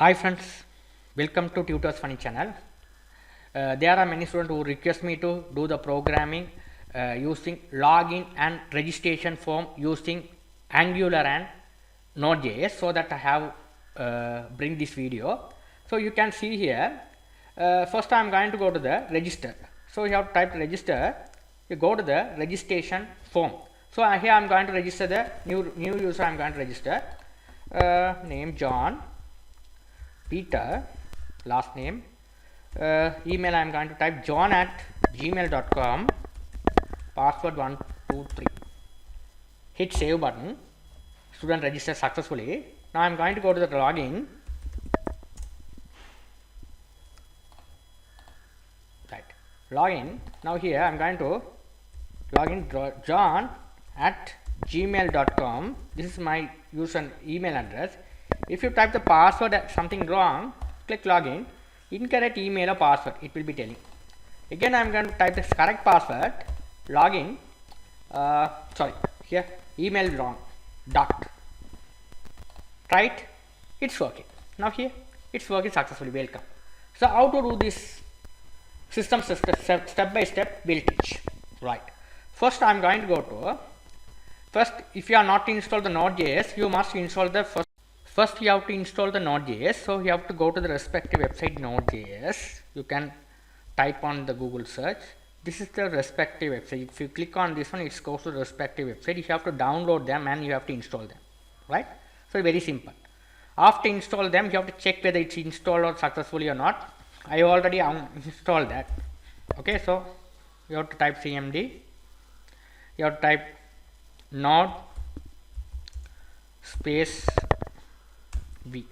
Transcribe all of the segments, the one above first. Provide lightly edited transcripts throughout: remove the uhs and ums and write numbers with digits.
Hi friends, welcome to Tutors Funny channel. There are many students who request me to do the programming using login and registration form using Angular and Node.js, so that I have bring this video. So you can see here, first I am going to go to the register. So you have to type register, you go to the registration form. So here I am going to register the new user. I am going to register name John, Peter, last name, email I am going to type john@gmail.com, password 123, hit save button. Student registered successfully. Now I am going to go to the login. Right, login. Now here I am going to login john@gmail.com. This is my user email address. If you type the password something wrong, click login, incorrect email or password, it will be telling. Again I am going to type the correct password, login, here email wrong, dot. Try it, it's working. Now here it's working successfully. Welcome. So how to do this system step by step we'll teach. Right. First I am going to go to if you are not installed the Node.js, you must install the first you have to install the Node.js. So you have to go to the respective website Node.js. You can type on the Google search. This is the respective website. If you click on this one, it goes to the respective website. You have to download them and you have to install them. Right? So very simple. After install them, you have to check whether it's installed or successfully or not. I already installed that. Okay, so you have to type cmd. You have to type node space v.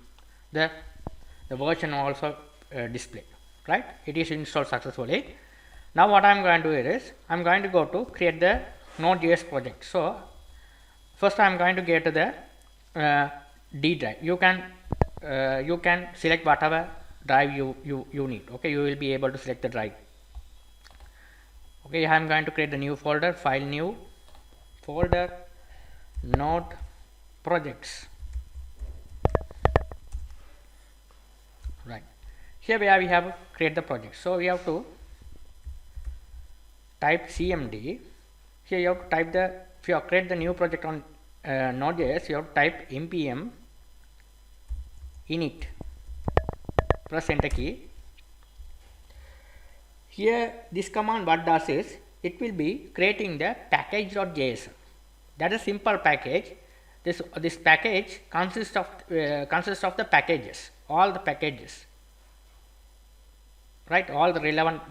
The version also displayed. Right? It is installed successfully. Now what I am going to do is I am going to go to create the Node.js project. So first I am going to get to the D drive. You can select whatever drive you need. Okay, you will be able to select the drive. Okay, I am going to create the new folder, file new folder, node projects. Right, here we have create the project. So we have to type cmd. Here you have to type the, if you have create the new project on Node.js, you have to type npm init, press enter key. Here this command what does is it will be creating the package.js. That is a simple package. This package consists of the packages, all the packages. Right, all the relevant,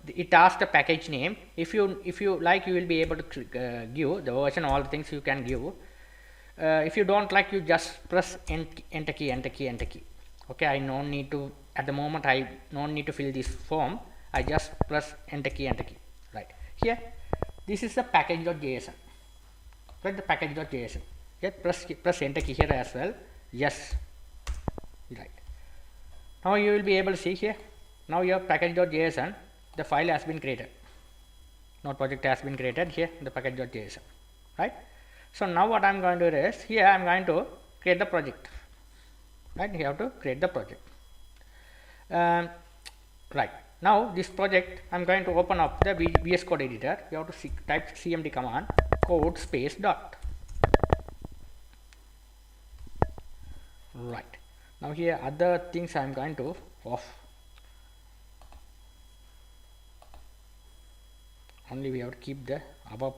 it asks the package name. If you like, you will be able to give the version, all the things you can give. If you don't like, you just press enter key. Okay, I no need to, at the moment I no need to fill this form. I just press enter key. Right, here this is the package.json. Right, the package.json. Yeah, press enter key here as well. Yes. Right, now you will be able to see here. Now your package.json, the file has been created. Node project has been created here, the package.json. Right. So now what I am going to do is here I am going to create the project. Right, you have to create the project. Right, now this project I am going to open up the VS Code editor. You have to type cmd command code space dot. Right, now here other things I am going to off. Only we have to keep the our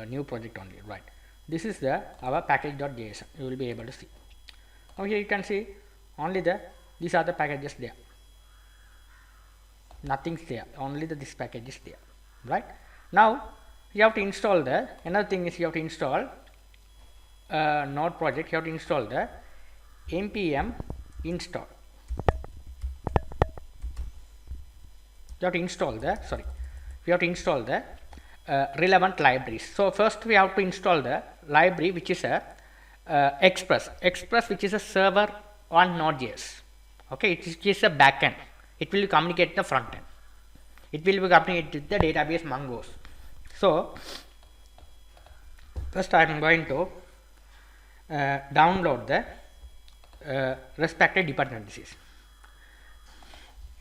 new project only. Right, this is our package.json. You will be able to see. Now here you can see only these are the packages there. Nothing's there. Only this package is there. Right. Now you have to install another thing is you have to install Node project. You have to install the npm install. You have to install we have to install the relevant libraries. So first we have to install the library which is a Express, which is a server on Node.js. Okay, it is a backend. It will communicate the frontend. It will be communicate with the database Mongoose. So first I am going to download the respective dependencies.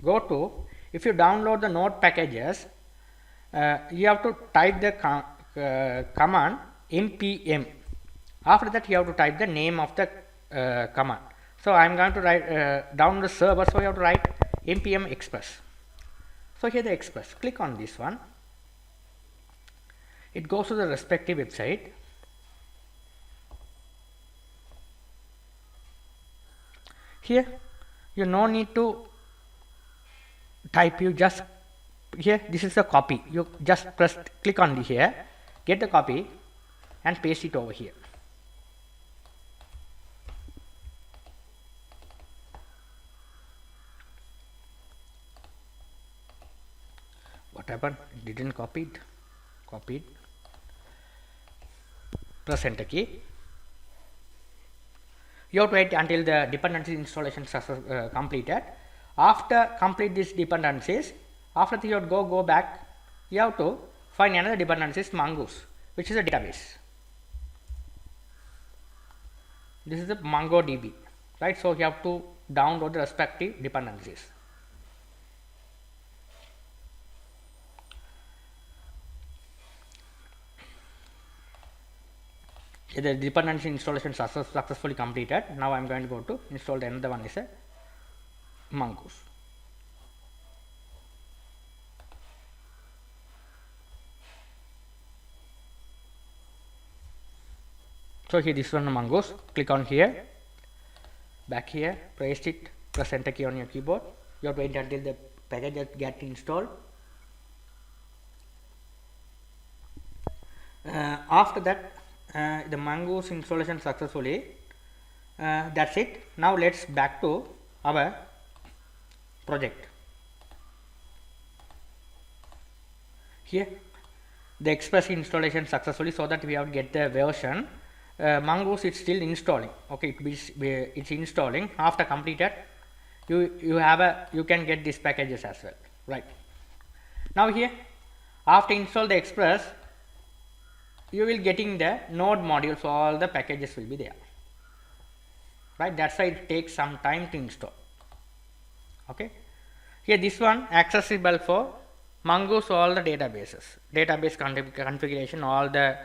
Go to, if you download the node packages, you have to type the command npm. After that you have to type the name of the command. So I am going to write download the server, so you have to write npm express. So here the express, click on this one, it goes to the respective website. Here you no need to type, you just here, this is the copy, you just click on the here, get the copy and paste it over here. What happened? It didn't copy it. Copied. Press enter key. You have to wait until the dependency installation is completed. After complete these dependencies, after that you have to go back, you have to find another dependencies, Mongoose, which is a database. This is the MongoDB, right? So you have to download the respective dependencies. The dependency installation successfully completed. Now I am going to go to install the another one is a Mongoose. So here this one Mongoose, click on here, back here, paste it, press enter key on your keyboard. You have to wait until the package gets installed. After that, the Mongoose installation successfully. That's it. Now let's back to our project. Here the express installation successfully, so that we have to get the version. Mongoose is still installing. Okay, it's installing. After completed, you can get these packages as well, right? Now here, after install the express, you will getting the node module, so all the packages will be there, right? That's why it takes some time to install. Okay, here this one accessible for Mongoose, all the databases, database configuration, all the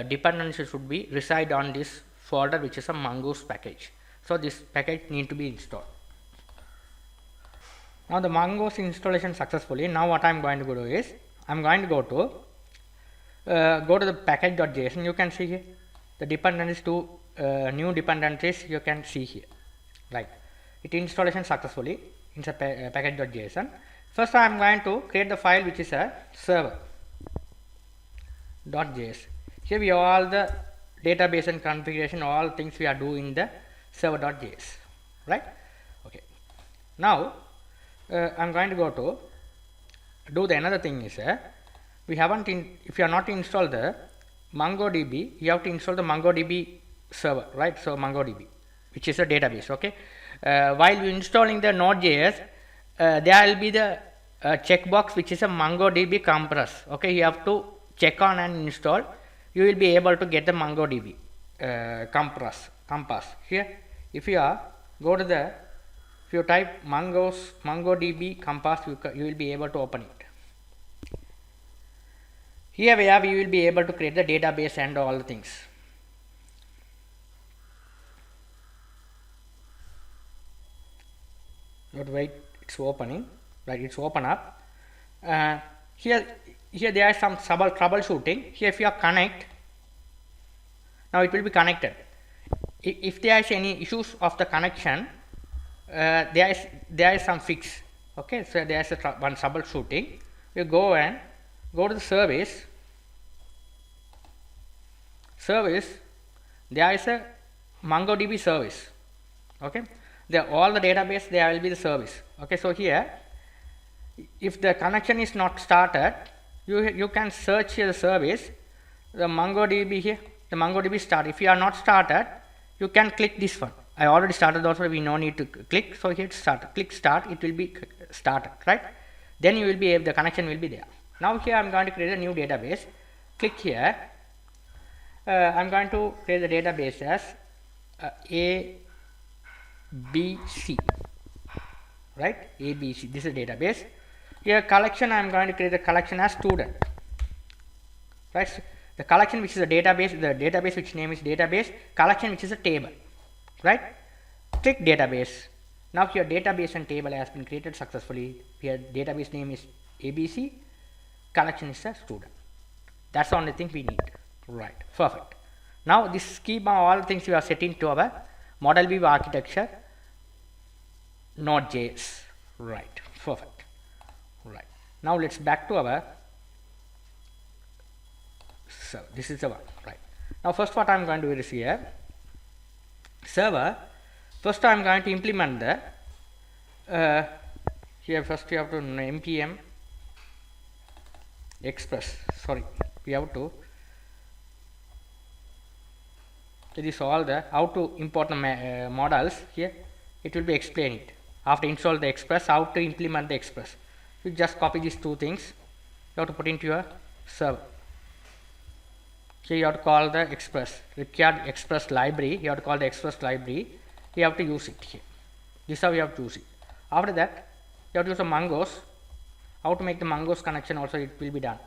dependencies should be reside on this folder, which is a Mongoose package. So this package need to be installed. Now the Mongoose installation successfully. Now what I am going to do is, I am going to go to the package.json. You can see here the dependencies to new dependencies, you can see here, right? It installation successfully in a package.json. First I am going to create the file which is a server.js. Here we have all the database and configuration, all things we are doing in the server.js, right? Okay. Now I am going to go to do the another thing is we haven't if you are not installed the MongoDB, you have to install the MongoDB server, right? So MongoDB, which is a database. Okay, while you installing the Node.js, there will be the checkbox which is a MongoDB compress. Okay, you have to check on and install. You will be able to get the MongoDB compass here. If you are go to the, if you type MongoDB compass, you will be able to open it. Here we will be able to create the database and all the things. You have to wait, it's opening, right? It's open up. Here there is some troubleshooting. Here if you are connect, now it will be connected. If there is any issues of the connection, there is some fix. Okay, so there is one troubleshooting. You go to the service. There is a MongoDB service. Okay, there all the database, there will be the service. Okay, so here if the connection is not started, you can search here the service, the MongoDB here, the MongoDB start. If you are not started, you can click this one. I already started also, we no need to click. So here start, click start, it will be started, right? Then you will be able, the connection will be there. Now here I am going to create a new database. Click here. I am going to create the database as ABC, right? ABC, this is database. Here collection, I am going to create the collection as student, right? So the collection which is a database, the database which name is database, collection which is a table, right? Click database. Now here database and table has been created successfully. Here database name is ABC, collection is a student. That's the only thing we need, right? Perfect. Now this schema, all things we are setting to our MongoDB architecture, Node.js, right? Perfect, right? Now let's back to our, so this is the one, right? Now first what I am going to do is here server. First I am going to implement the here first we have to npm express, sorry, we have to, it is all the how to import the models. Here it will be explained after install the express, how to implement the express. You just copy these two things, you have to put into your server. Here you have to call the express, required express library, you have to call the express library, you have to use it here. This is how you have to use it. After that you have to use a Mongoose. How to make the Mongoose connection also it will be done.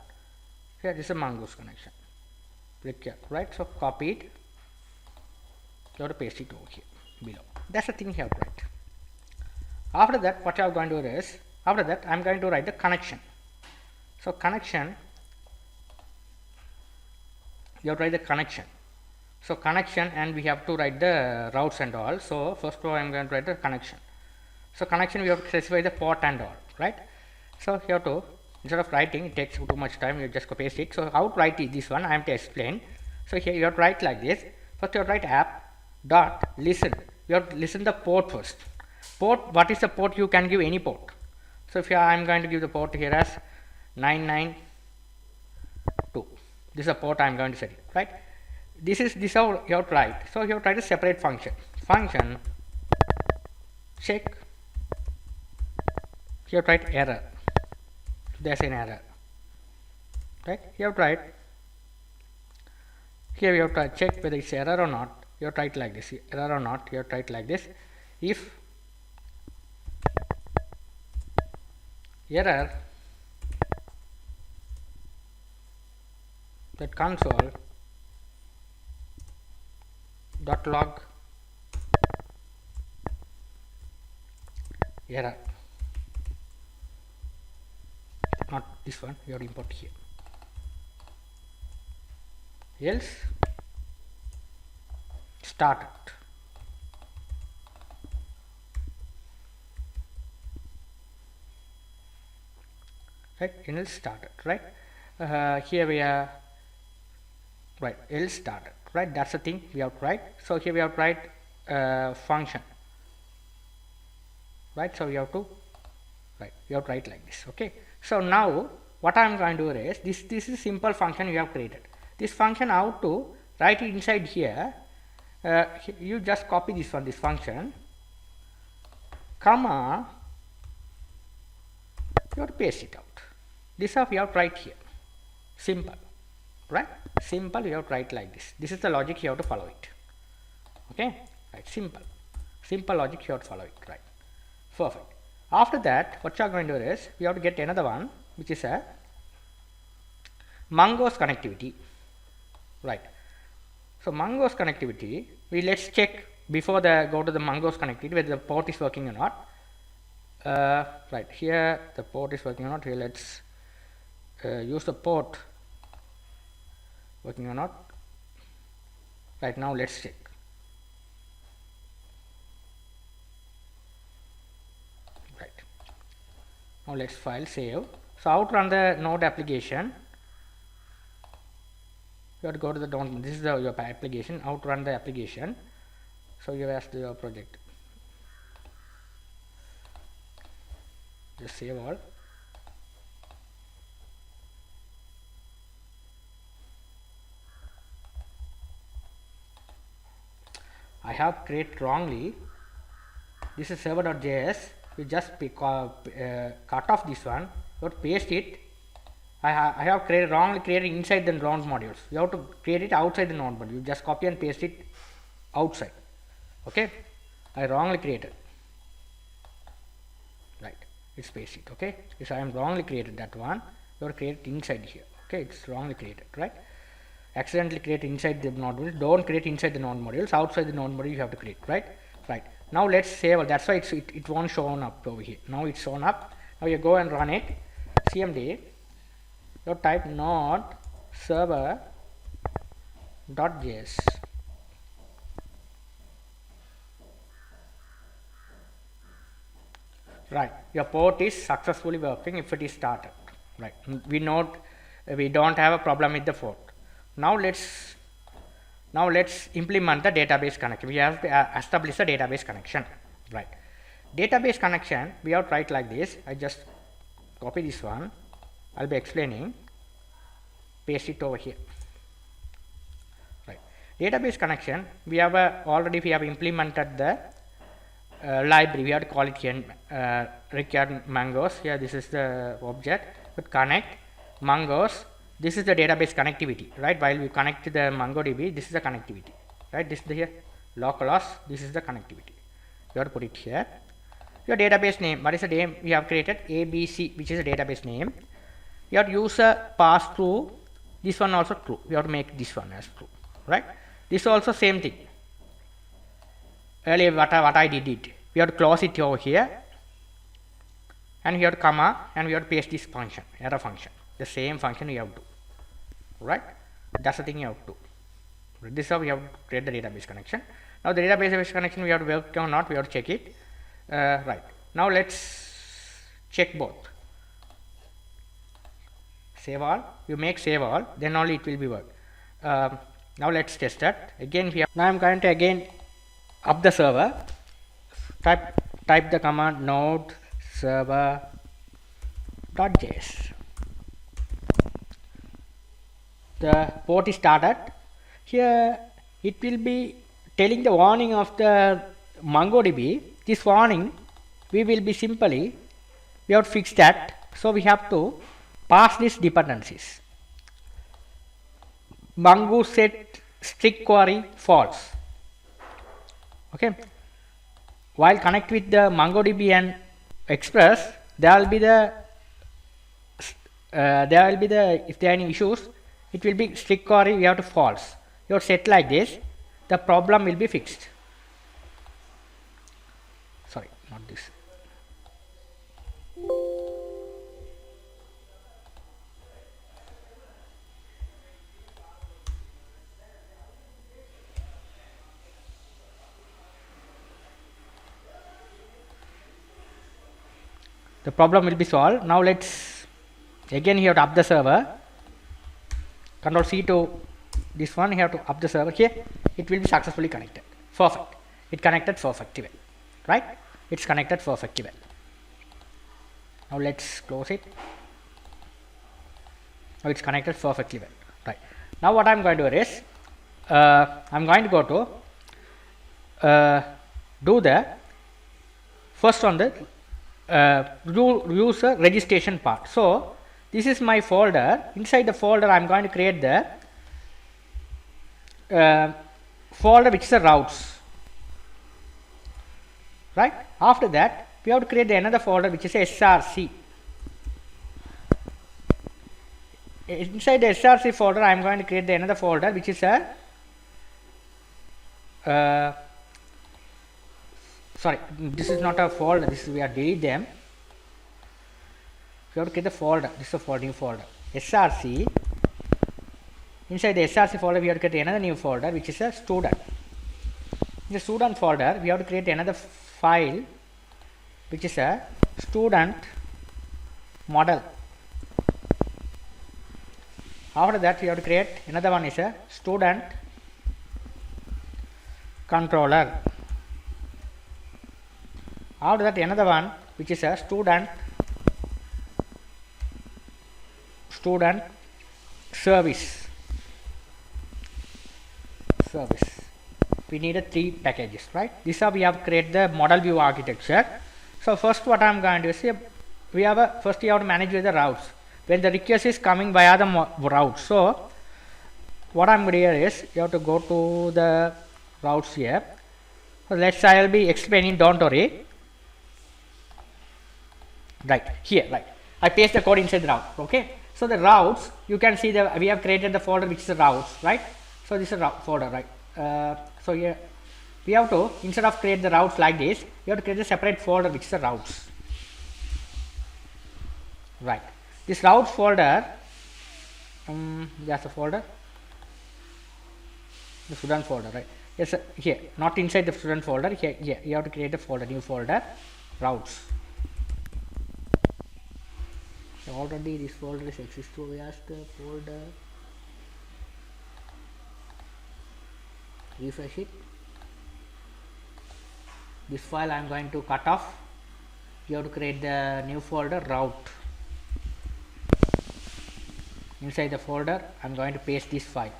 Here this is a Mongoose connection required, right? So copy it, you have to paste it over here below. That's the thing you have to write. After that what you are going to do is, after that I am going to write the connection. So connection, you have to write the connection. So connection, and we have to write the routes and all. So first of all I am going to write the connection. So connection we have to specify the port and all, right? So you have to, instead of writing, it takes too much time, you just paste it. So how to write it, this one I am to explain. So here you have to write like this. First you have to write app dot listen. You have to listen the port first. Port, what is the port? You can give any port. So if I am going to give the port here as 992. This is a port I am going to set it, right? This how you have to write. So you have to write a separate function. Function check. You have to write error. There's an error, right? You have to write here. You have to check whether it's error or not. You have to write like this, error or not. You have to write like this. If error, that console dot log error, not this one, you have to import here. Else started, right? Else started, right? Here we are, right? Else started, right? That's the thing we have to write. So here we have to write function, right? So you have to write like this, okay? So now what I am going to do is this is simple function you have created. This function, how to write it inside here, you just copy this one, this function, comma, you have to paste it out. This stuff you have to write here, simple, right? Simple, you have to write like this. This is the logic, you have to follow it, okay? Right, simple logic, you have to follow it, right? Perfect. After that what you are going to do is we have to get another one which is a Mongoose connectivity, right? So Mongoose connectivity, let's check before go to the Mongoose connectivity whether the port is working or not. Right, here the port is working or not. Here let's use the port working or not. Right, now let's check. Right, now let's file save. So how to run the node application, you have to go to the this is your application, how to run the application. So you have to your project, just save all. I have created wrongly. This is server.js. You just cut off this one. You have to paste it. I have wrongly created inside the node modules. You have to create it outside the node module. You just copy and paste it outside. Okay. I wrongly created. Right, it's paste it. Okay, if I am wrongly created that one, you are created inside here. Okay, it's wrongly created, right? Accidentally create inside the node modules. Don't create inside the node modules. Outside the node module you have to create, right? Right. Now let's save. That's why it won't show up over here. Now it's shown up. Now you go and run it. CMD. You type node server.js. Right, your port is successfully working if it is started. Right, we don't have a problem with the port. Now let's implement the database connection. We have to establish the database connection. Right, database connection we have to write like this. I just copy this one. I'll be explaining. Paste it over here. Right, database connection we have already implemented the library. We have to call it here required Mongos. Here this is the object. But connect Mongos. This is the database connectivity, right? While we connect to the MongoDB, this is the connectivity, right? This is the here localhost. This is the connectivity. You have to put it here. Your database name. What is the name we have created? ABC, which is a database name. You have to use a pass through. This one also true. You have to make this one as true, right? This also same thing. Earlier what I did it. We have to close it over here, and we have to comma, and we have to paste this function, error function. The same function we have to do, right? That's the thing you have to do. This is how we have to create the database connection. Now the database connection we have to work or not, we have to check it. Right. Now let's check both. Save all. You make save all, then only it will be work. Now let's test that. Again here. Now I'm going to again up the server. Type the command node server.js. The port is started. Here it will be telling the warning of the MongoDB. This warning we will be we have to fix that. So we have to pass these dependencies. Mongo set strict query false. Okay. While connect with the MongoDB and Express, there will be the if there are any issues, it will be strict query. We have to false. You have set like this. The problem will be fixed. Sorry, not this. The problem will be solved. Now let's again here to up the server. Control C to this one. You have to up the server here. It will be successfully connected. Perfect. It connected perfectly well. Right? It's connected perfectly well. Now let's close it. Now it's connected perfectly well. Right. Now what I'm going to do is I'm going to go to do the first on the user registration part. So this is my folder. Inside the folder I'm going to create the folder which is the routes, right? After that we have to create another folder which is a src. Inside the src folder I am going to create another folder which is a sorry, this is not a folder. This is we are delete them. We have to create the folder. This is a new folder. src. Inside the src folder, we have to create another new folder which is a student. In the student folder, we have to create another file which is a student model. After that, we have to create another one is a student controller. After that, another one which is a student service. We needed 3 packages, right? This is how we have created the model view architecture. So first what I am going to say, we have first you have to manage with the routes. When the request is coming via the route. So what I am going to do is you have to go to the routes here. So let's I will be explaining, don't worry. Right here, right. I paste the code inside the route. Okay. So the routes, you can see the we have created the folder which is the routes, right? So this is a route folder, right? So here we have to, instead of create the routes like this, we have to create a separate folder which is the routes. Right. This routes folder, that's a folder, the student folder, right? Yes, here, not inside the student folder. Here, you have to create a folder, new folder, routes. So already this folder is exists. So where's the folder? Refresh it. This file I am going to cut off. You have to create the new folder, route. Inside the folder, I am going to paste this file.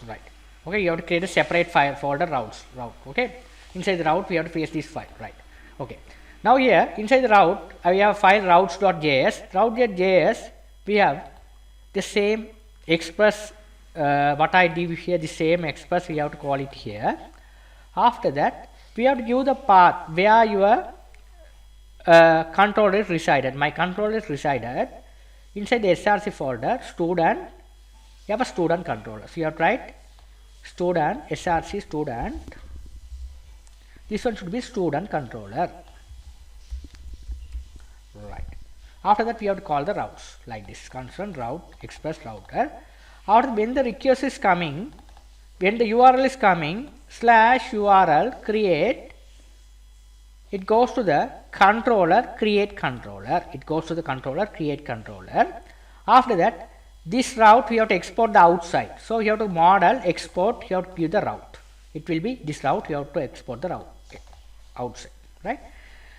Right. Okay, you have to create a separate file folder, route. Okay. Inside the route, we have to paste this file. Right. Okay. Now here, inside the route, we have a file routes.js. Route.js, we have the same express, what I did here, the same express, we have to call it here. After that, we have to give the path where your controller is resided. My controller is resided inside the src folder, student. You have a student controller. So you have to write student, src student. This one should be student controller. Right. After that, we have to call the routes like this: constant route, express router. After when the request is coming, when the URL is coming, /URL create, it goes to the controller, create controller. It goes to the controller, create controller. After that, this route we have to export the outside. So you have to model, export, you have to give the route. It will be this route, you have to export the route outside, right?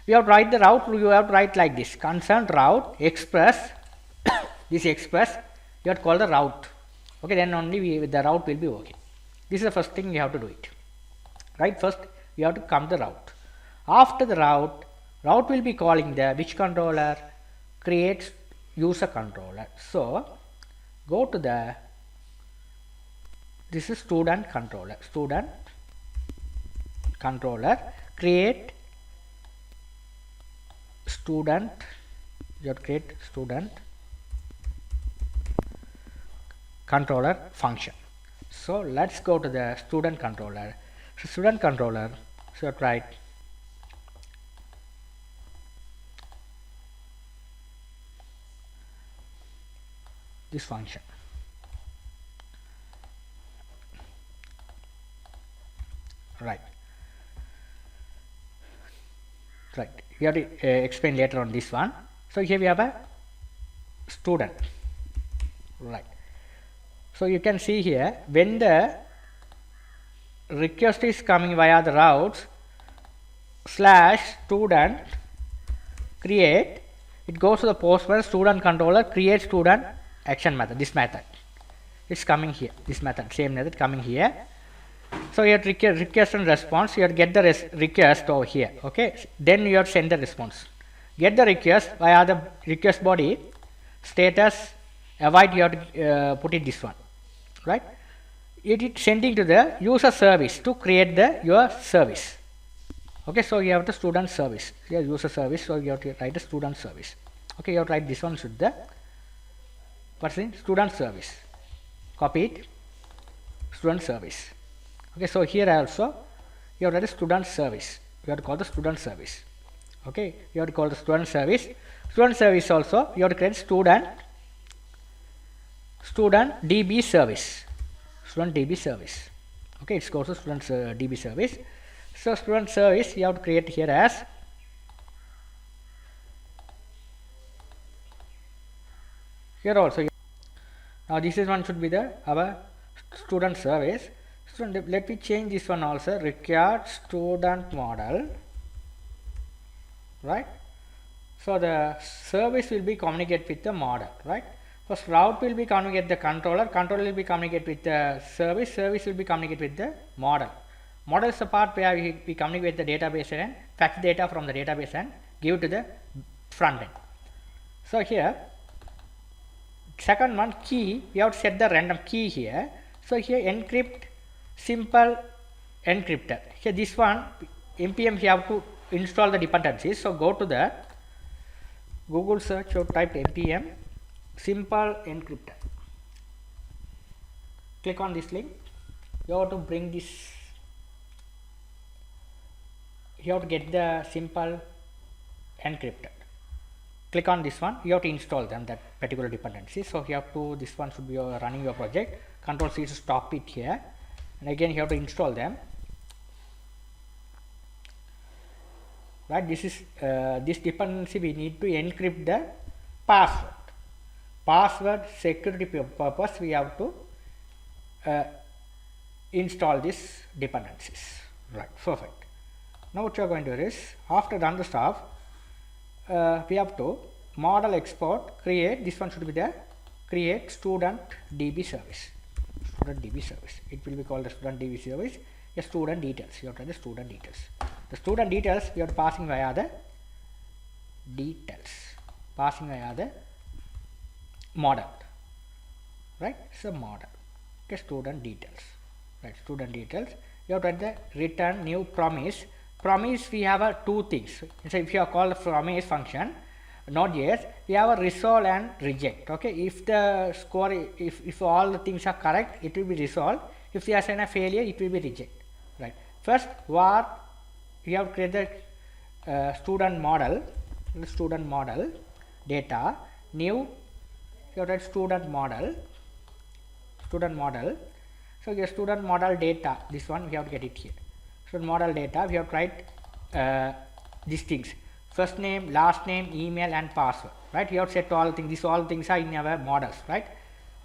We have to write the route, you have to write like this: constant route, express, this express, you have to call the route. Okay, then only the route will be working. This is the first thing you have to do it. Right, first you have to come the route. After the route will be calling the which controller? Create user controller. So go to the, this is student controller, create student, you have to create student controller function. So let's go to the student controller. So student controller, so write this function. Right. Right. We have to explain later on this one. So here we have a student. Right. So you can see here, when the request is coming via the routes /student create, it goes to the postman student controller, create student action method. This method, it's coming here. This method, same method coming here. So you have to request and response. You have to get the request over here. Okay, then you have to send the response. Get the request via the request body status avoid. You have to put it this one. Right, it is sending to the user service to create the your service. Okay, so you have the student service, here user service, so you have to write the student service. Okay, you have to write this one should the what's in student service, copy it, student service. Okay, so here also you have to write the student service, you have to call the student service. Okay, you have to call the student service. Student service also you have to create student DB service, student DB service. Okay, it's called student DB service. So student service you have to create here as here also. Now this is one should be the our student service. Student, let me change this one also, required student model. Right, so the service will be communicate with the model. Right, first route will be communicate the controller will be communicate with the service will be communicate with the model. Model is the part where we communicate with the database and fetch data from the database and give to the front end. So here second one, key, we have to set the random key here. So here encrypt simple encryptor. Here this one npm you have to install the dependencies. So go to the Google search or type npm simple encryptor. Click on this link. You have to bring this. You have to get the simple encryptor. Click on this one. You have to install them, that particular dependency. So you have to, this one should be running your project. Control C to stop it here, and again you have to install them. Right, this is this dependency we need to encrypt the password. Password security purpose we have to install these dependencies. Right, perfect. Now what you are going to do is, after done the stuff, we have to model export, create, this one should be the create student DB service. Student DB service. It will be called the student DB service. A student details. You have to write the student details. The student details we are passing via the details. Passing via the model. Right? So model. Okay, student details. Right, student details. You have to write the return new promise. Promise we have two things. So if you are called promise function, Node.js, we have a resolve and reject. Okay, if the score, if all the things are correct, it will be resolved. If there is a failure, it will be reject. Right. First, var we have created student model data new. You have to write student model. So your student model data. This one we have to get it here. Student model data. We have to write these things. First name, last name, email, and password. Right? You have to set all things. These all things are in our models. Right?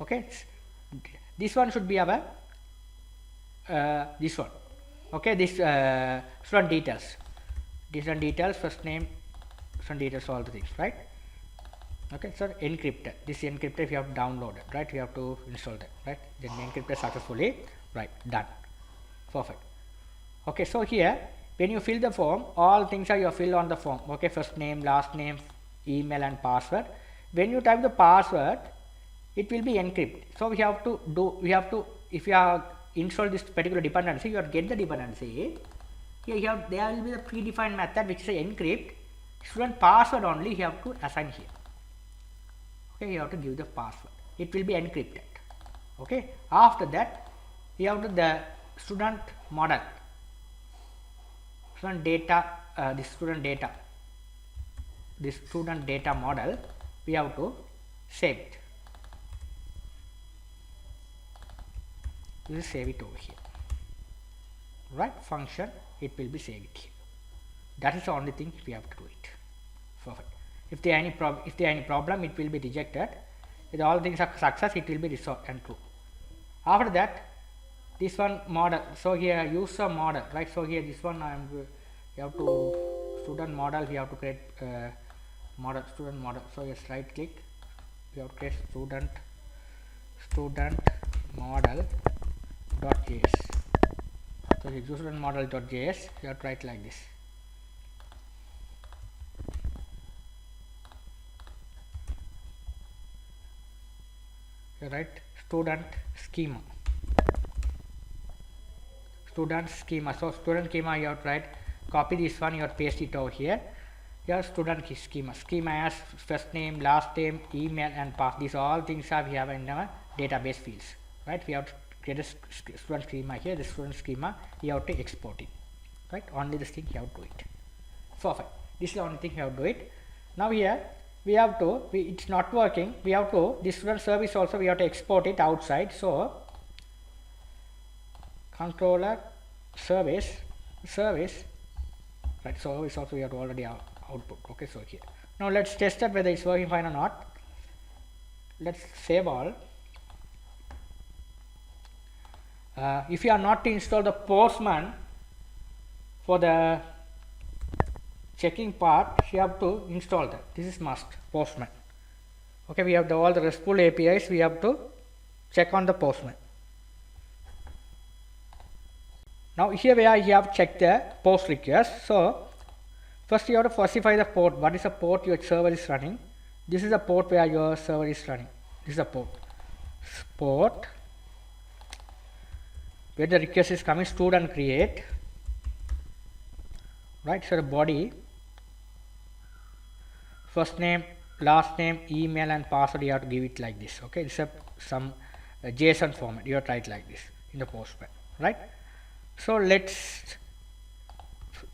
Okay. This one should be our this one. Okay. This student details. Student details. First name. Student details. All the things. Right? Okay. So encrypted. This encrypted. If you have downloaded. Right? You have to install that. Right? Then encrypted successfully. Right? Done. Perfect. Okay. So here, when you fill the form, all things are you fill on the form. Okay, first name, last name, email, and password. When you type the password, it will be encrypted. So we have to if you have installed this particular dependency, you have to get the dependency. Here there will be the predefined method which is a encrypt. Student password only you have to assign here. Okay, you have to give the password. It will be encrypted. Okay. After that, you have to the student model. Student data, this student data model, we have to save it. You will save it over here. Right? Function, it will be saved here. That is the only thing we have to do it. Perfect. If there are any problem, it will be rejected. If all things are success, it will be resolved and true. After that, this one model. So here user model, right? So here this one you have to student model. We have to create student model. So just right click. You have to create student model .js. So here student model .js. You have to write like this. You write student schema. So student schema you have to write, copy this one, you have to paste it over here. Your student schema as first name, last name, email, and pass. These all things are we have in our database fields. Right? We have to create a student schema here. The student schema you have to export it. Right? Only this thing you have to do it. Perfect. This is the only thing you have to do it. Now here we have to, it's not working. We have to, this student service also we have to export it outside. So controller service, right? Service also we have to already output. Okay, so here now let's test it whether it's working fine or not. Let's save all. If you are not to install the Postman for the checking part, you have to install that. This is must, Postman. Okay, we have all the RESTful APIs. We have to check on the Postman. Now here where you have checked the post request. So first you have to specify the port. What is the port your server is running? This is the port where your server is running. This is the port. where the request is coming, student create, right? So the body, first name, last name, email and password, you have to give it like this. Okay, it's some JSON format, you have to write like this in the Postman, right? So let's,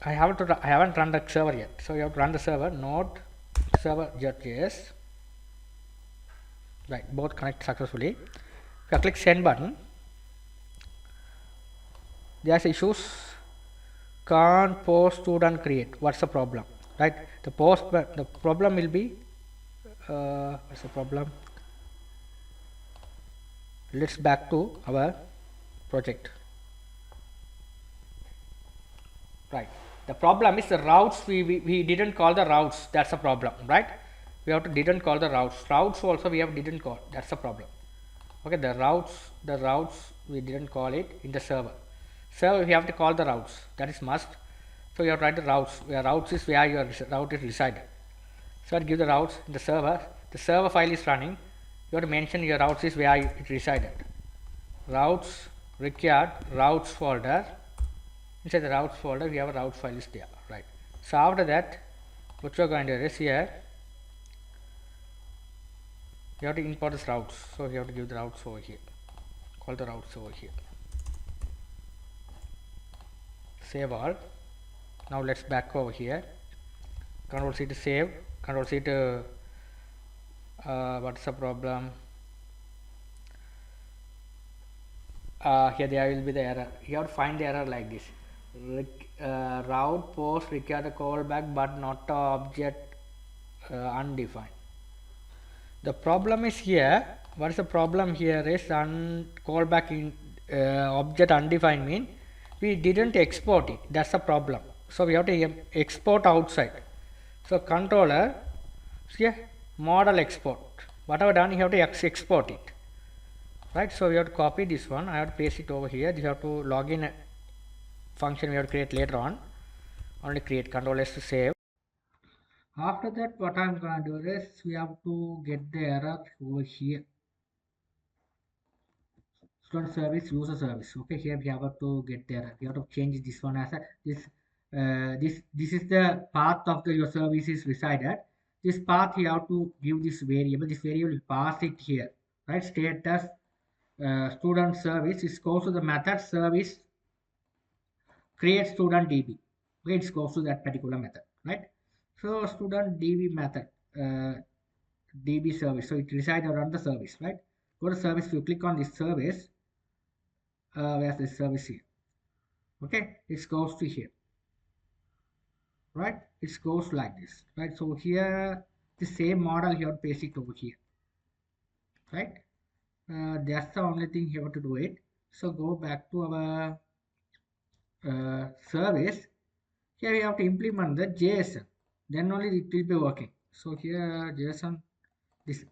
I haven't run the server yet, so you have to run the server, node server.js, right? Both connect successfully. If you click send button, there's issues, can't post student create. What's the problem, right? The problem will be what's the problem? Let's back to our project, right? The problem is the routes, we didn't call the routes, that's the problem, right? We have to didn't call the routes also we have didn't call, that's the problem. Okay, the routes we didn't call it in the server. So we have to call the routes, that is must. So you have to write the routes, where routes is where your route is resided. So I'll give the routes in the server file is running, you have to mention your routes is where it resided. Routes required routes folder, inside the routes folder we have a routes file is there, right? So after that, what you are going to do is here you have to import this routes, so you have to give the routes over here, call the routes over here, save all. Now let's back over here, Control C to save, Control C to what's the problem, here there will be the error, you have to find the error like this, route post required a callback but not a object undefined. The problem is here, what is the problem here is callback in object undefined mean we didn't export it, that's the problem. So we have to export outside. So controller here, model export, whatever done you have to export it, right? So we have to copy this one, I have to paste it over here. You have to log in function we have to create later on, only create, Control S to save. After that, what I'm going to do is we have to get the error over here, student service, user service. Okay, here we have to get the error, we have to change this one as a this is the path of your service is resided. This path you have to give this variable, this variable will pass it here, right? Status student service is goes to the method service create student db, okay, it goes to that particular method, right? So student db method db service, so it resides around the service, right? Go to service, you click on this service, where's the service here, okay, it goes to here, right? It goes like this, right? So here the same model here, paste it over here, right? That's the only thing you have to do it. So go back to our service, here we have to implement the JSON, then only it will be working. So here JSON, this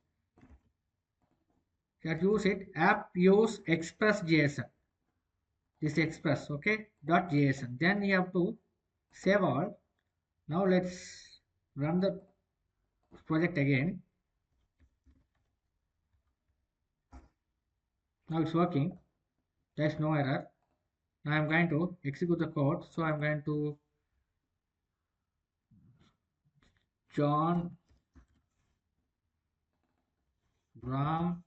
you have to use it, app use express JSON, this express, okay, dot JSON, then you have to save all. Now let's run the project again. Now it's working, there's no error. Now I'm going to execute the code, so I'm going to John Ram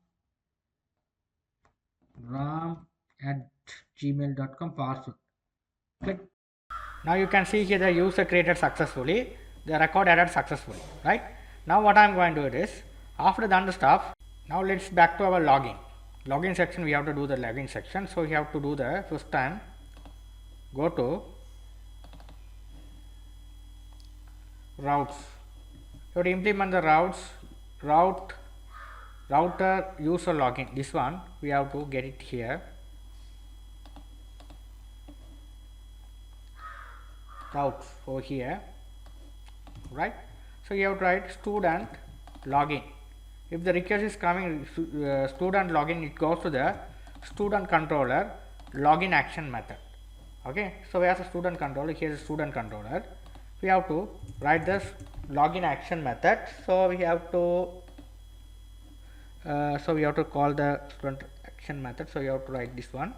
at gmail.com password. Click. Now you can see here the user created successfully, the record added successfully, right? Now what I'm going to do is, after done the stuff, now let's back to our login section. We have to do the login section, so we have to do the first time, go to routes, you have to implement the router user login, this one we have to get it here, routes over here, right? So you have to write student login, if the request is coming student login, it goes to the student controller login action method, okay? So where's the student controller, here's the student controller, we have to write this login action method. So we have to call the student action method, so you have to write this one,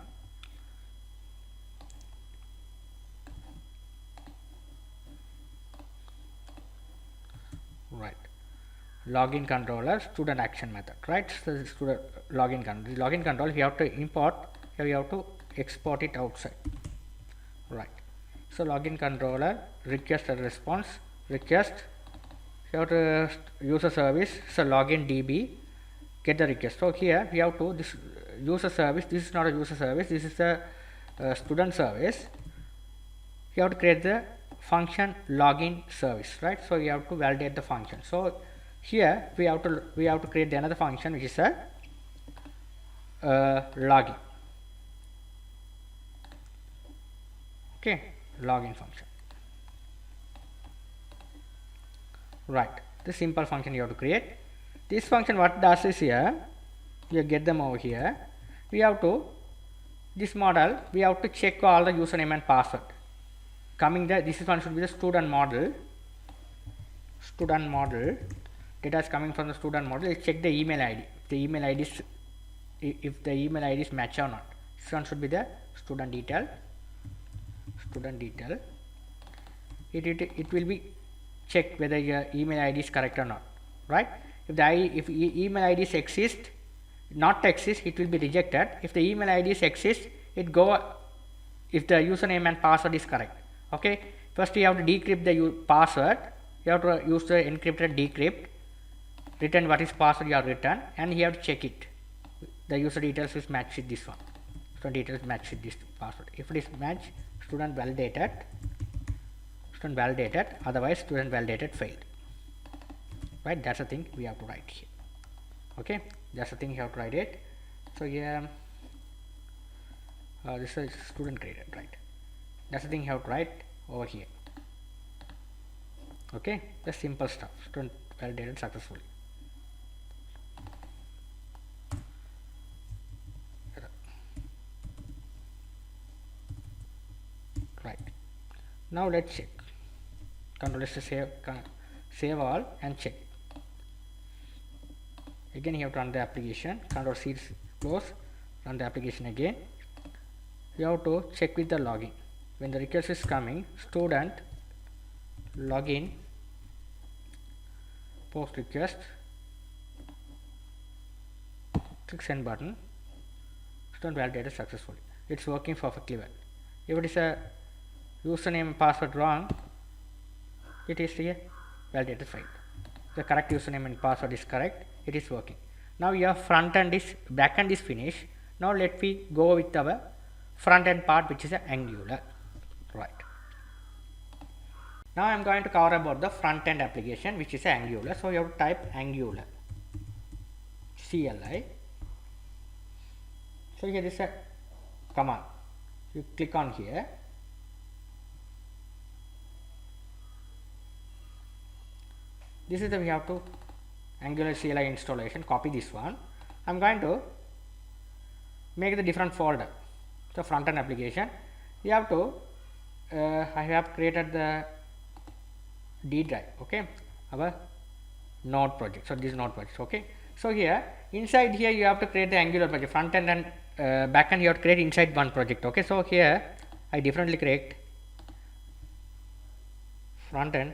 right? Login controller, student action method, right? So the student login control. The login control, you have to import, here you have to export it outside, right? So login controller, request and response, request, you have to user service, so login DB, get the request. So here we have to this user service, this is not a user service, this is a student service. You have to create the function login service, right? So you have to validate the function. So here we have to create another function which is a login. Okay, login function. Right, the simple function you have to create. This function what does is here, you get them over here. We have to this model, we have to check all the username and password. Coming there, this one should be the student model. Student model. Data is coming from the student model. Let's check the email ID. If the email ID is match or not. This one should be the student detail. Student detail. It will be check whether your email ID is correct or not, right? If email IDs exist, not exist, it will be rejected. If the email IDs exist, it go if the username and password is correct. Okay, first you have to decrypt the password. You have to use the encrypted decrypt, return what is password you have written, and you have to check it. The user details is matched with this one. Student details matched with this password. If it is matched, student validated, otherwise student validated failed. Right, that's the thing we have to write here. Okay, that's the thing you have to write it. So here this is student created, right? That's the thing you have to write over here. Okay, the simple stuff. Student validated successfully. Right, now let's check. Control S to save all and check. Again you have to run the application. Control C to close, run the application again. You have to check with the login. When the request is coming, student login post request, click send button, student validated successfully. It's working perfectly well. If it is a username and password wrong, it is here validated failed. The correct username and password is correct, it is working. Now your backend is finished. Now let me go with our front end part, which is Angular. Right, now I am going to cover about the front end application, which is Angular. So you have to type Angular CLI. So here is a command, you click on here. This is the we have to Angular CLI installation. Copy this one. I'm going to make the different folder. So front end application, you have to I have created the D drive, okay, our node project. So this node project, okay. So here inside here you have to create the Angular project. Front end and back end you have to create inside one project, okay. So here I differently create front end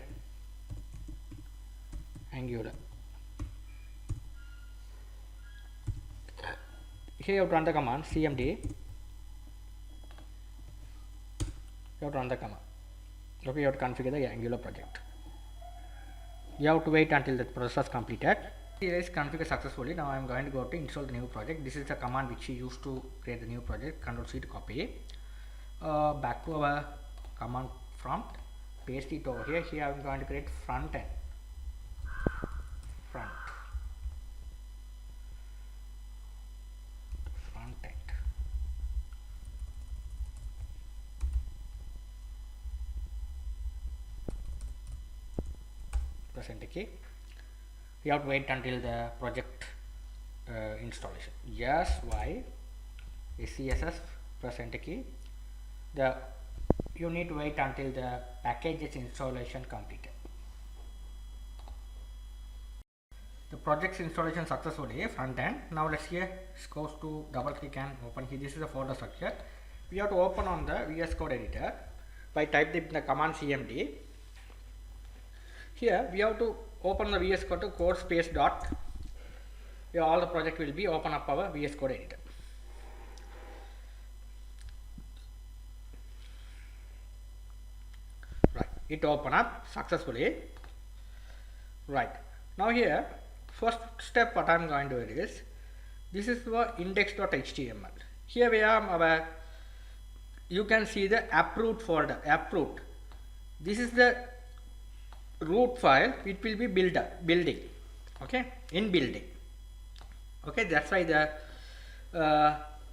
Angular. Here you have to run the command cmd. You have to run the command. Okay, you have to configure the Angular project. You have to wait until the process completed. Here is configured successfully. Now I am going to go to install the new project. This is the command which we used to create the new project. Ctrl C to copy. Back to our command prompt. Paste it over here. Here I am going to create front end. Front end. Press enter key. You have to wait until the project installation. Yes, why? CSS, press enter key. You need to wait until the packages installation completed. The project's installation successfully front end. Now let's here goes to double click and open here. This is the folder structure. We have to open on the VS Code editor by type the command cmd. Here we have to open the VS Code to code space dot. Here all the project will be open up our VS Code editor. Right, it open up successfully. Right, now here first step what I am going to do is, this is the index.html. Here we have our, you can see the uproot folder, uproot. This is the root file, it will be building, okay, in building. Okay, that's why the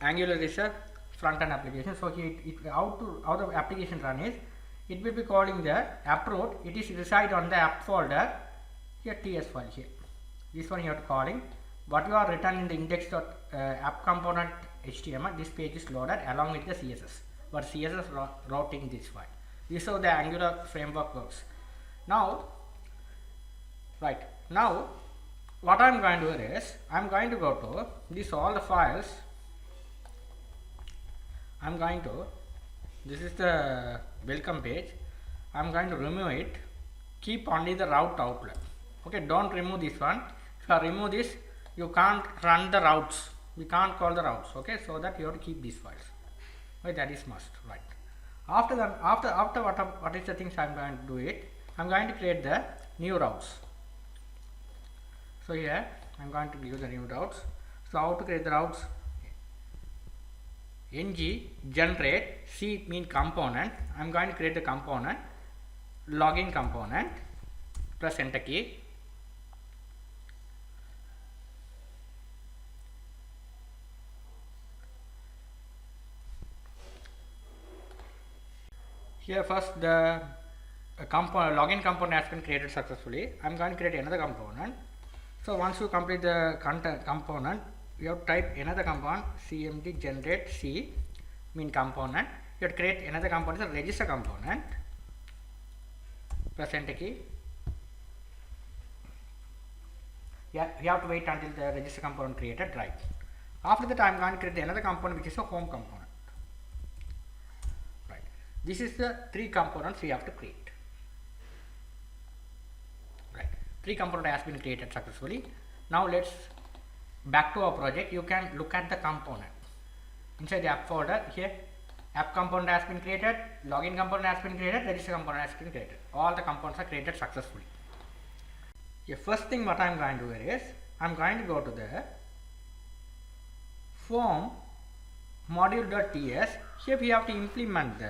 Angular is a front-end application. So here how the application run is, it will be calling the uproot. It is reside on the app folder. Here ts file here. This one you are calling. What you are written in the index.app component HTML. This page is loaded along with the CSS. But CSS routing this file. This is how the Angular framework works. Now, right now, what I am going to do is, I am going to go to this all the files. I am going to, this is the welcome page. I am going to remove it. Keep only the route outlet. Okay, don't remove this one. If you remove this, you can't run the routes. We can't call the routes. Okay, so that you have to keep these files. Right, that is must. Right. After that, after what is the things I am going to do it. I am going to create the new routes. So here I am going to use the new routes. So how to create the routes? Ng generate C mean component. I am going to create the component, login component, press enter key. Here first the login component has been created successfully. I am going to create another component. So once you complete the component, you have to type another component, cmd generate C mean component. You have to create another component, the register component. Press enter key. Yeah, you have to wait until the register component created. Right. After that, I am going to create another component which is a home component. Right. This is the 3 components we have to create. 3 component has been created successfully. Now let's back to our project. You can look at the component inside the app folder. Here app component has been created, login component has been created, register component has been created. All the components are created successfully. The first thing what I am going to do is, I am going to go to the form module.ts. Here we have to implement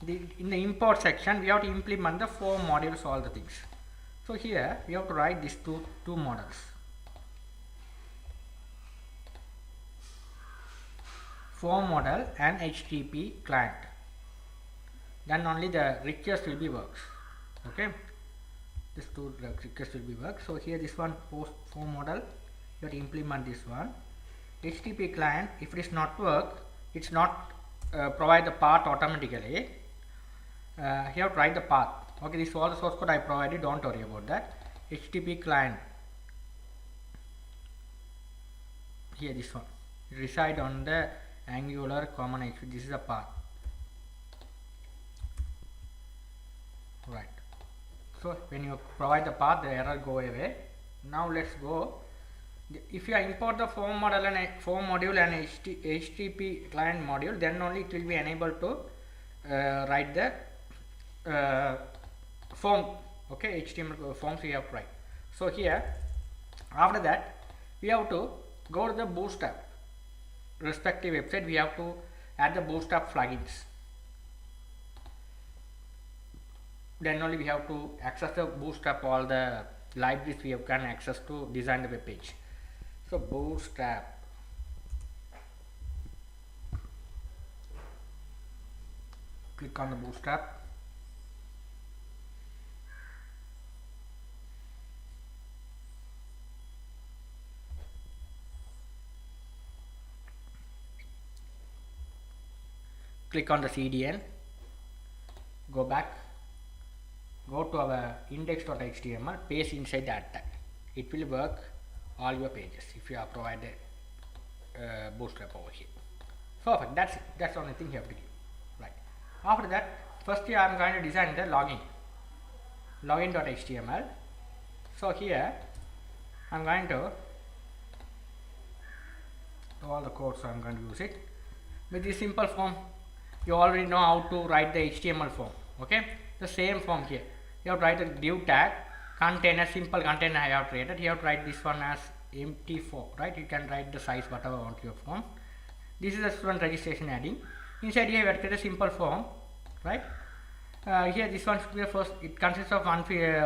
in the import section we have to implement the form modules, all the things. So here we have to write these two models. Form model and HTTP client. Then only the request will be works. Okay, this two request will be works. So here this one form model, you have to implement this one. HTTP client, if it is not work, it's not provide the path automatically. You have to write the path. Okay, this is all the source code I provided, don't worry about that. HTTP client, here this one, reside on the Angular common HTTP, this is a path. Right. So when you provide the path, the error go away. Now let's go. If you import the form model and form module and HTTP client module, then only it will be enabled to write the form. Okay, HTML forms we have to write. So here after that we have to go to the Bootstrap respective website. We have to add the Bootstrap plugins. Then only we have to access the Bootstrap, all the libraries we can access to design the web page. So Bootstrap, click on the Bootstrap. Click on the CDN, go back, go to our index.html, paste inside that tag. It will work all your pages if you have provided Bootstrap over here. Perfect, that's it. That's the only thing you have to give. Right. After that, firstly I am going to design the login.html. So here I'm going to do all the code, so I'm going to use it with this simple form. You already know how to write the HTML form. Okay, the same form here. You have to write a div tag container, simple container I have created. You have to write this one as empty form, right? You can write the size whatever you want your form. This is the student registration adding. Inside here we have created a simple form, right? Here this one should be the first. It consists of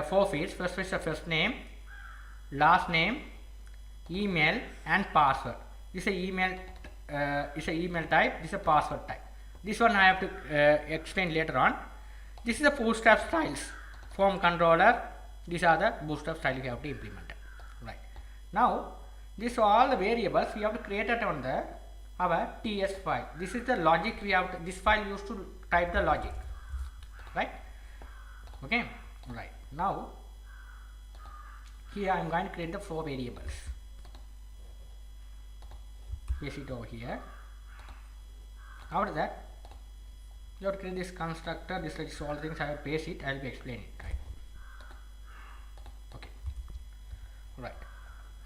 4 fields. First is the first name, last name, email, and password. This is a email. Is a email type. This is a password type. This one I have to explain later on. This is the bootstrap styles. Form controller. These are the bootstrap styles you have to implement. Right. Now, these are all the variables we have to create it on the our TS file. This is the logic we have to, this file used to type the logic. Right. Okay. Right. Now, here I am going to create the 4 variables. Paste it over here. After that, you have to create this constructor. This is all things I will paste it. I will be explaining it. Right. Okay. Right.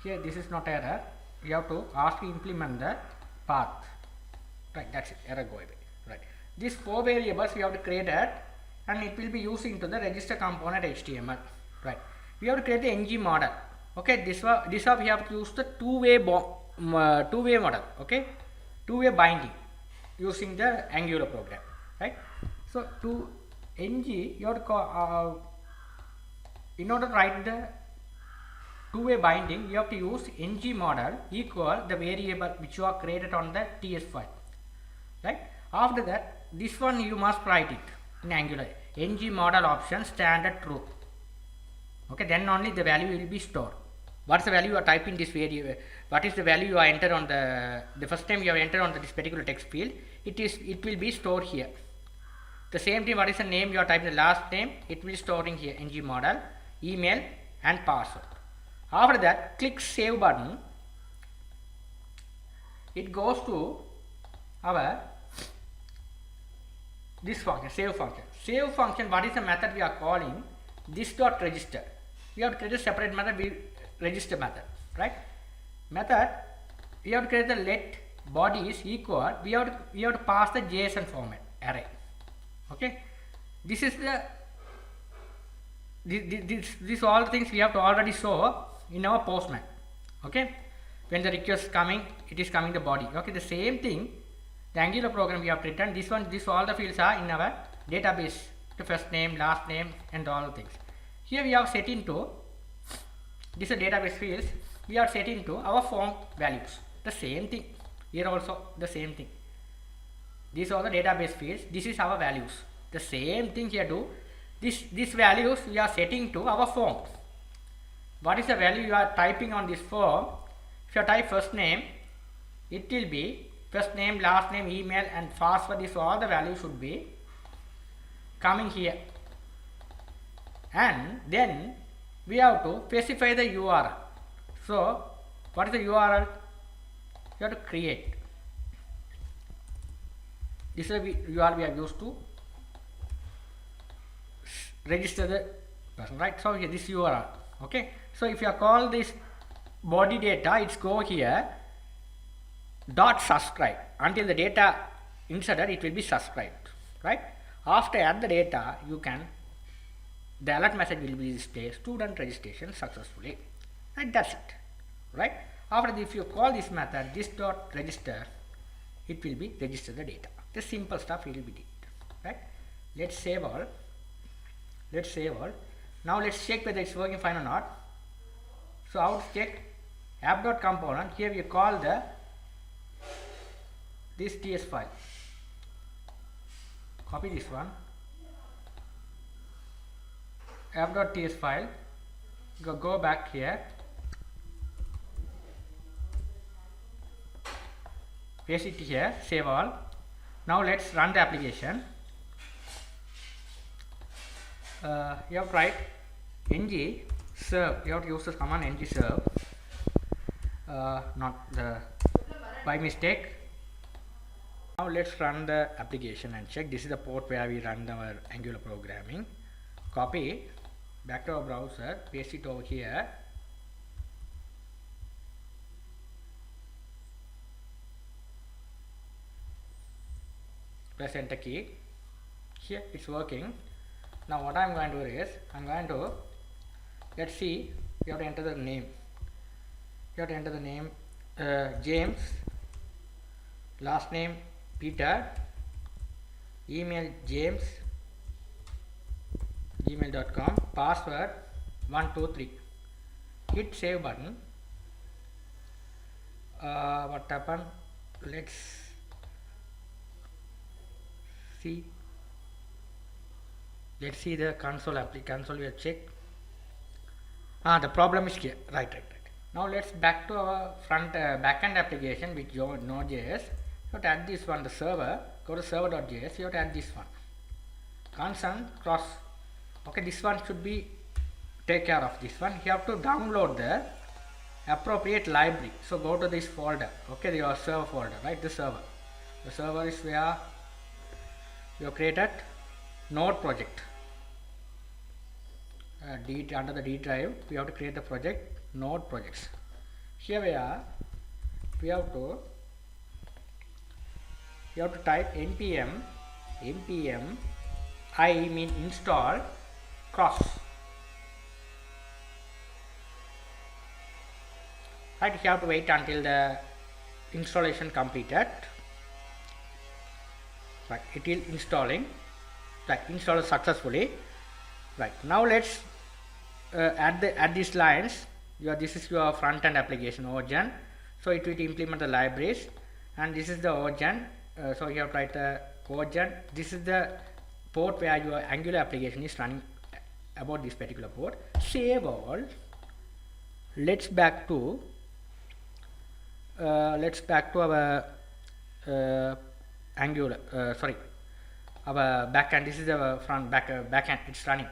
Here this is not error. You have to ask to implement the path. Right. That's it. Error go away. Right. These 4 variables we have to create it, and it will be used into the register component HTML. Right. We have to create the ng model. Okay. This one we have to use the two-way model. Okay. Two-way binding using the Angular program. Right. So to ng you have to call, in order to write the two-way binding, you have to use ng model equal the variable which you have created on the TS file. Right. After that, this one you must write it in Angular. Ng model option standard true. Okay. Then only the value will be stored. What is the value you are typing this variable? What is the value you are entered on the first time you have entered on this particular text field? It will be stored here. The same thing, what is the name you are typing, the last name, it will be storing here, ng model, email, and password. After that, click save button. It goes to our this function, save function. Save function, what is the method we are calling? This dot register. We have to create a separate method, register method, right? Method, we have to create the let body is equal. We have to pass the JSON format array. Okay, this is the this all things we have to already show in our postman. Okay, when the request is coming, it is coming the body. Okay, the same thing, the Angular program we have written. This all the fields are in our database. The first name, last name, and all things. Here we have set into this is database fields. We are set into our form values. The same thing here also, the same thing. These are the database fields. This is our values. The same thing here too. These values we are setting to our form. What is the value you are typing on this form? If you type first name, it will be first name, last name, email, and password. This all the values should be coming here. And then we have to specify the URL. So what is the URL? You have to create. This is the URL we have used to register the person, right? So here this URL. Okay. So if you call this body data, it's go here dot subscribe. Until the data inserted, it will be subscribed, right? After add the data, you can the alert message will be displayed student registration successfully, and that's it, right? After this, if you call this method this dot register, it will be register the data. The simple stuff will be did, right? Let's save all. Now let's check whether it's working fine or not. So how to check? App.component. Here we call this TS file. Copy this one. App.ts file. Go back here. Paste it here. Save all. Now let's run the application. You have to write ng serve. You have to use the command ng serve. Not the by mistake. Now let's run the application and check. This is the port where we run our Angular programming. Copy. back to our browser, paste it over here. Press enter key. Here it's working. Now what I'm going to do is, let's see, you have to enter the name. You have to enter the name James, last name Peter, email James gmail.com, password 123. Hit save button. What happened? Let's see. Let's see the console console. We have checked. The problem is here. Right. Now let's back to our backend application with your Node.js. You have to add this one, the server. Go to server.js. You have to add this one. Constant cross. Okay, this one should be take care of this one. You have to download the appropriate library. So go to this folder. Okay, your server folder, right? The server. The server is where you have created node project. Under the D drive, we have to create the project node projects. Here we have to type npm I mean install cross. Right, you have to wait until the installation completed. Right, it is installing. Right, installed successfully. Right, now let's add these lines. This is your front-end application origin. So it will implement the libraries, and this is the origin. So you have to write the origin. This is the port where your Angular application is running about this particular port. Save all. Let's back to our Angular. Our backend. This is our backend. It's running.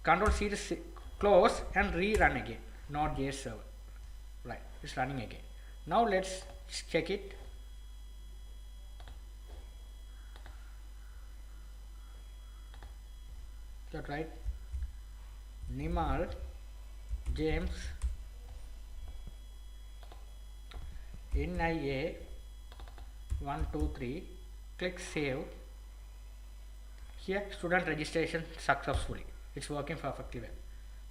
Control C to close and rerun again. Node.js server. Right, it's running again. Now let's check it. That right? Nimal James NIA 123. Click save. Here student registration successfully. It's working perfectly well.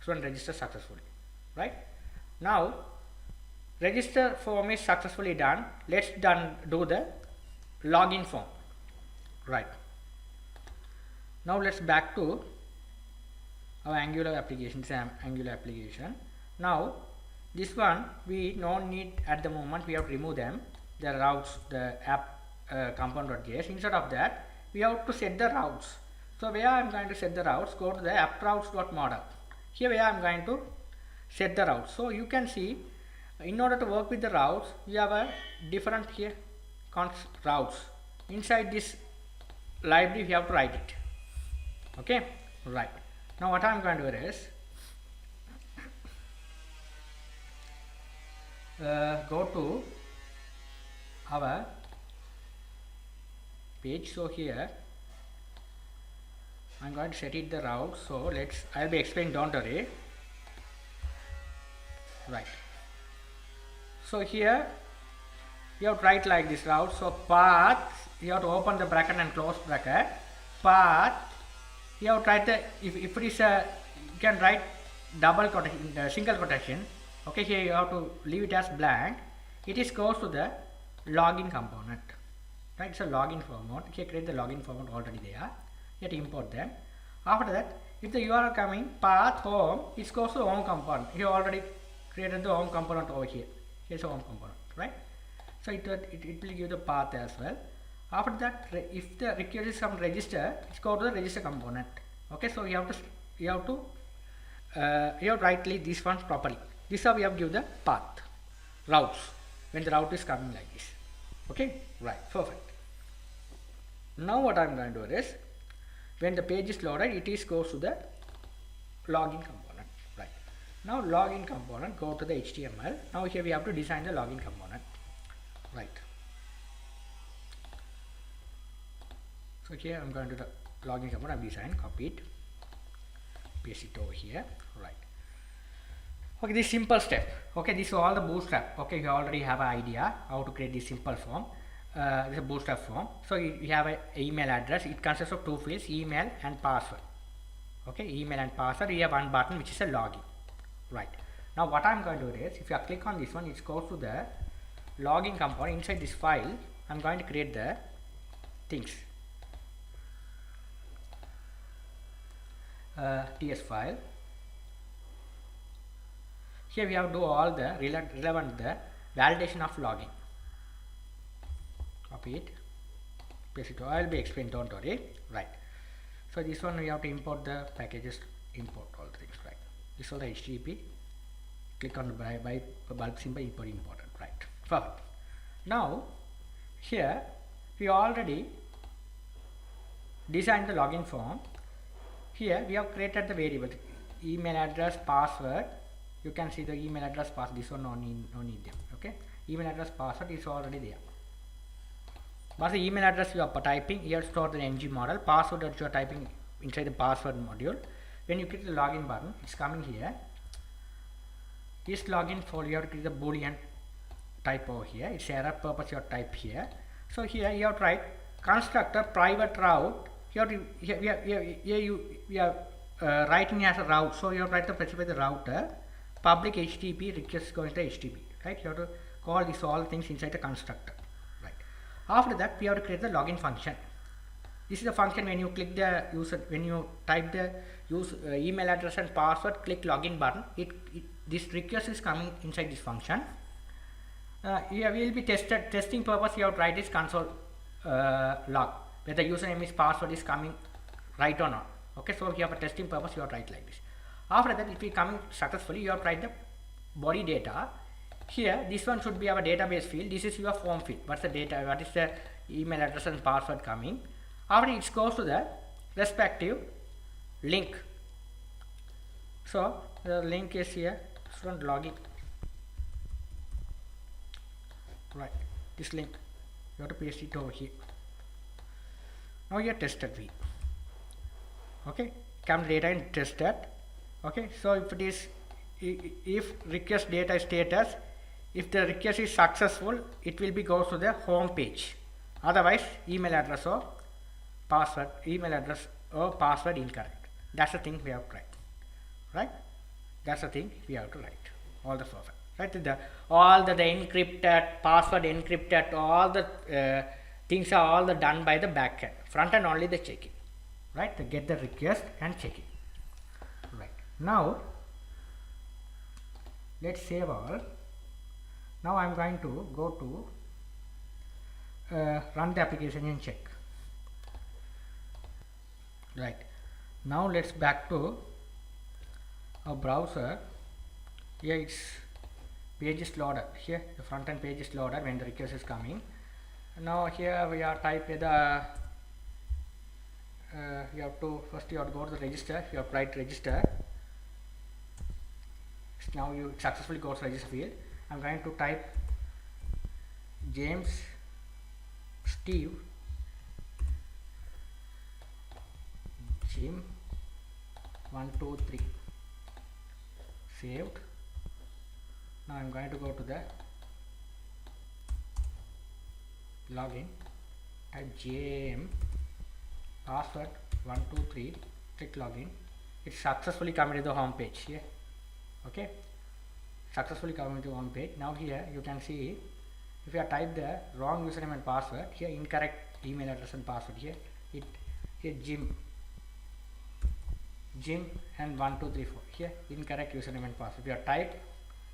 Student register successfully. Right? Now register form is successfully done. Let's do the login form. Right. Now let's back to our Angular application. Angular application. Now this one we don't need at the moment. We have to remove them. The routes, the app component.js. Instead of that, we have to set the routes. So where I am going to set the routes, go to the app routes.model. Here where I am going to set the routes. So you can see, in order to work with the routes, we have a different here routes. Inside this library, we have to write it. Okay, right. Now what I am going to do is go to our page. So here I am going to set it the route. So I'll be explaining, don't worry. Right. So here you have to write like this route. So path, you have to open the bracket and close bracket. Path, you have to write the, if it is a, you can write double quotation, single quotation. Okay, here you have to leave it as blank. It is goes to the login component. Right, it's a login format. Here create the login format already there. You have to import them. After that, if the URL coming path home, it goes to the home component. You already created the home component over here. Here's a home component, right? So it will give the path as well. After that, if the request is come register, it's go to the register component. Okay, so you have to write these ones properly. This is how we have give the path routes when the route is coming like this. Okay, right, perfect. Now what I am going to do is, when the page is loaded, it is goes to the login component. Right. Now login component, go to the HTML. Now here we have to design the login component. Right. So here I am going to the login component. I have designed, copy it, paste it over here. Right. Okay, this simple step. Okay, this is all the bootstrap. Okay, you already have an idea how to create this simple form. This is a bootstrap form. So you have an email address. It consists of two fields, email and password. Okay, email and password. You have one button which is a login. Right. Now what I'm going to do is, if you click on this one, it goes to the login component. Inside this file, I'm going to create the things. TS file. Here we have to do all the relevant the validation of login. Copy it, paste it. I'll be explained, don't worry. Right. So this one we have to import the packages, import all the things. Right. This is the HTTP. Click on the by bulb symbol, import important. Right. Perfect. Now here we already designed the login form. Here we have created the variable email address, password. You can see the email address, password. This one no need them. Okay, email address, password is already there. But the email address you are typing here, store the ng model. Password that you are typing inside the password module. When you click the login button, it's coming here. This login for you have to click the boolean type over here. It's error purpose you have type here. So here you have to write constructor private route. We are writing as a route, so you have to write the specify the router public HTTP request going to HTTP. Right, you have to call these all things inside the constructor. Right. After that, we have to create the login function. This is the function when you click the user, when you type the email address and password, click login button. This request is coming inside this function. Here we will be testing purpose. You have to write this console log, whether username is password is coming right or not. Okay, so you have a testing purpose, you have to write like this. After that, if we coming successfully, you have to write the body data. Here this one should be our database field. This is your form field. What's the data, what is the email address and password coming. After it goes to the respective link. So the link is here, student login. Right, this link you have to paste it over here. Now you are tested view. Okay, come data and test that. Okay, so if it is, if request data status, if the request is successful, it will be goes to the home page. Otherwise, email address or password, email address or password incorrect. That's the thing we have to write. Right? That's the thing we have to write. All the perfect. Right? All the encrypted, password encrypted, all the things are all done by the backend. Frontend only the checking. Right? To get the request and checking. Right. Now, let's save all. Now I am going to go to run the application and check. Right. Now let's back to our browser. Here it's page is loaded. Here the front end page is loaded when the request is coming. Now here we are type the you have to first you have to go to the register. You have to write register. Now you successfully go to register field. I'm going to type James Steve Jim 1 2 3. Saved. Now I'm going to go to the login, type JM password 1 2 3, click login. It's successfully coming to the home page here. Okay, successfully coming to home page. Now here you can see if you have typed the wrong username and password, here incorrect email address and password, here Jim and 1 2 3 4, here incorrect username and password. If you have typed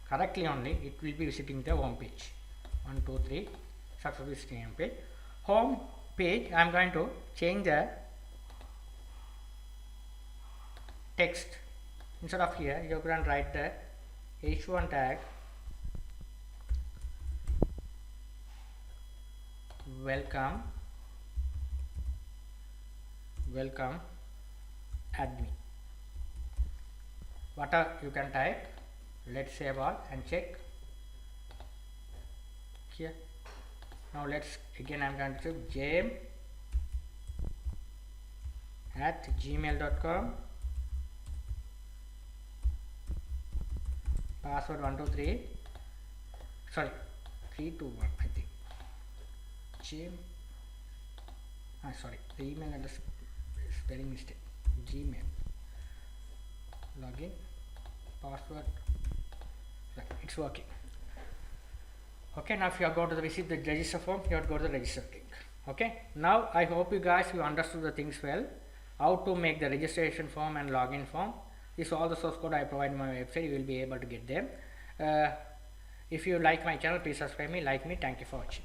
correctly only, it will be visiting the home page. 1 2 3 successfully visiting home page. Home page, I am going to change the text. Instead of here, you can write the h1 tag welcome admin. Whatever you can type. Let's save all and check here. Now let's again, I'm going to jam at gmail.com password 123, sorry 321, I think. Sorry, the email address spelling mistake. Gmail login password, right, it's working. Okay, now if you are going to visit the register form, you have to go to the register link. Okay, now I hope you guys you understood the things well, how to make the registration form and login form. This is all the source code I provide on my website. You will be able to get them. If you like my channel, please subscribe me, like me. Thank you for watching.